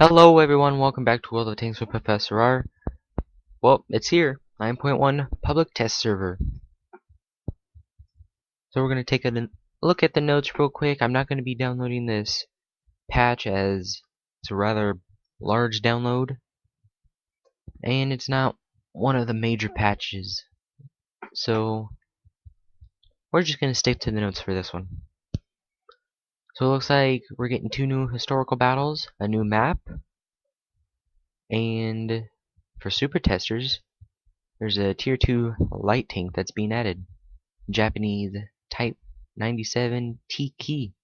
Hello everyone, welcome back to World of Tanks with Professor R. Well, it's here, 9.1 public test server. So we're going to take a look at the notes real quick. I'm not going to be downloading this patch as it's a rather large download. And it's not one of the major patches. So we're just going to stick to the notes for this one. So it looks like we're getting 2 new historical battles, a new map, and for super testers, there's a tier 2 light tank that's being added. Japanese Type 97 T-Key.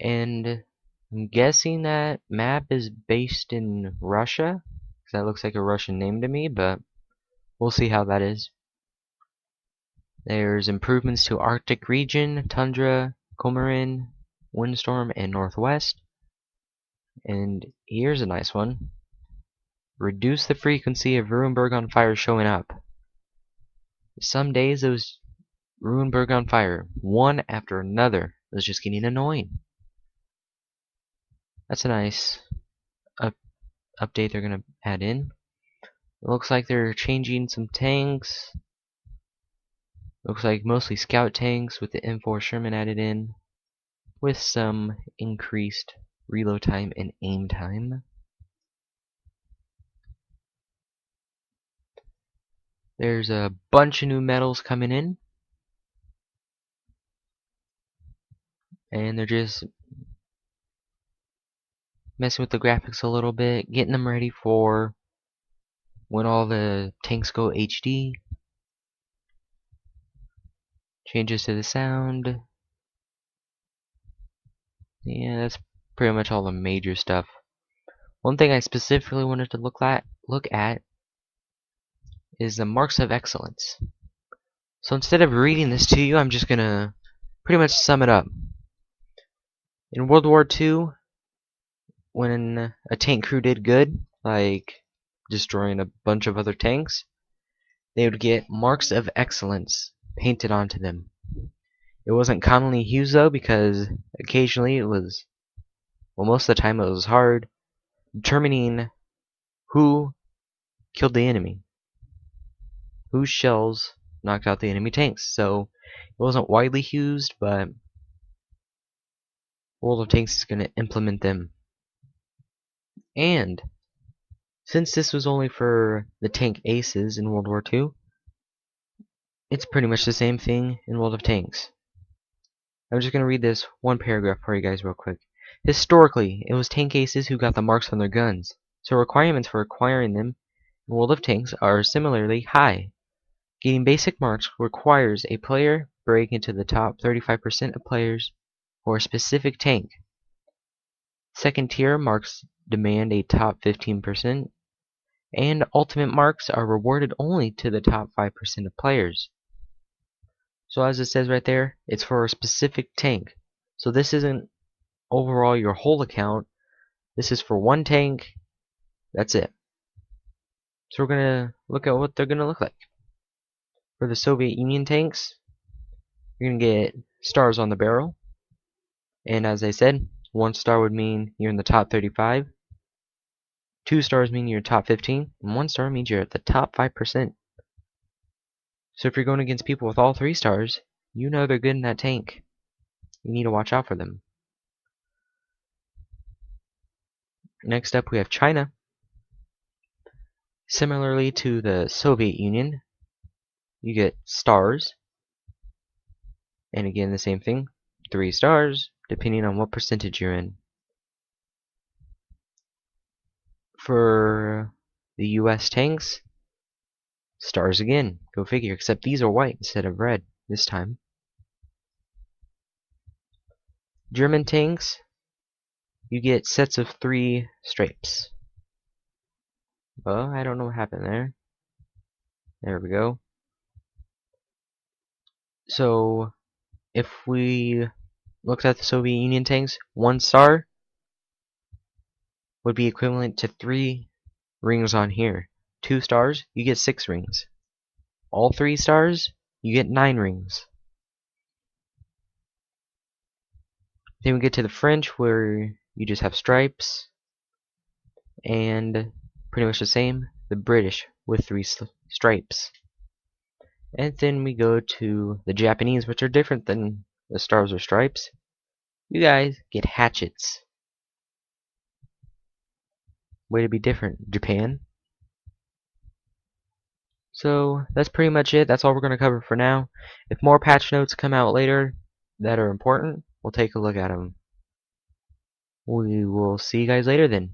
And I'm guessing that map is based in Russia, because that looks like a Russian name to me, but we'll see how that is. There's improvements to Arctic region, Tundra, Comorin, Windstorm, and Northwest. And here's a nice one. Reduce the frequency of Ruinberg on fire showing up. Some days it was Ruinberg on fire, one after another. It was just getting annoying. That's a nice update they're gonna add in. It looks like they're changing some tanks. Looks like mostly scout tanks with the M4 Sherman added in, with some increased reload time and aim time. There's a bunch of new medals coming in, and they're just messing with the graphics a little bit, getting them ready for when all the tanks go HD. Changes to the sound. Yeah, that's pretty much all the major stuff. One thing I specifically wanted to look at is the marks of excellence. So instead of reading this to you, I'm just gonna pretty much sum it up. In World War II, when a tank crew did good, like destroying a bunch of other tanks, they would get marks of excellence painted onto them. It wasn't commonly used though, because occasionally it was, well, most of the time it was hard determining who killed the enemy, whose shells knocked out the enemy tanks. So it wasn't widely used, but World of Tanks is going to implement them. And since this was only for the tank aces in World War II, it's pretty much the same thing in World of Tanks. I'm just going to read this one paragraph for you guys real quick. Historically, it was tank aces who got the marks on their guns, so requirements for acquiring them in World of Tanks are similarly high. Getting basic marks requires a player break into the top 35% of players for a specific tank. Second tier marks demand a top 15%, and ultimate marks are rewarded only to the top 5% of players. So as it says right there, it's for a specific tank. So this isn't overall your whole account. This is for one tank. That's it. So we're going to look at what they're going to look like. For the Soviet Union tanks, you're going to get stars on the barrel. And as I said, 1 star would mean you're in the top 35. 2 stars mean you're top 15. And 1 star means you're at the top 5%. So if you're going against people with all 3 stars, you know they're good in that tank. You need to watch out for them. Next up we have China. Similarly to the Soviet Union, you get stars. And again the same thing, 3 stars, depending on what percentage you're in. For the US tanks, stars again, go figure, except these are white instead of red this time. German tanks, you get sets of 3 stripes. Well, I don't know what happened there. There we go. So, if we looked at the Soviet Union tanks, 1 star would be equivalent to 3 rings on here. 2 stars, you get 6 rings. All 3 stars, you get 9 rings. Then we get to the French, where you just have stripes, and pretty much the same. The British with 3 stripes. And then we go to the Japanese, which are different than the stars or stripes. You guys get hatchets. Way to be different, Japan. So that's pretty much it. That's all we're going to cover for now. If more patch notes come out later that are important, we'll take a look at them. We will see you guys later then.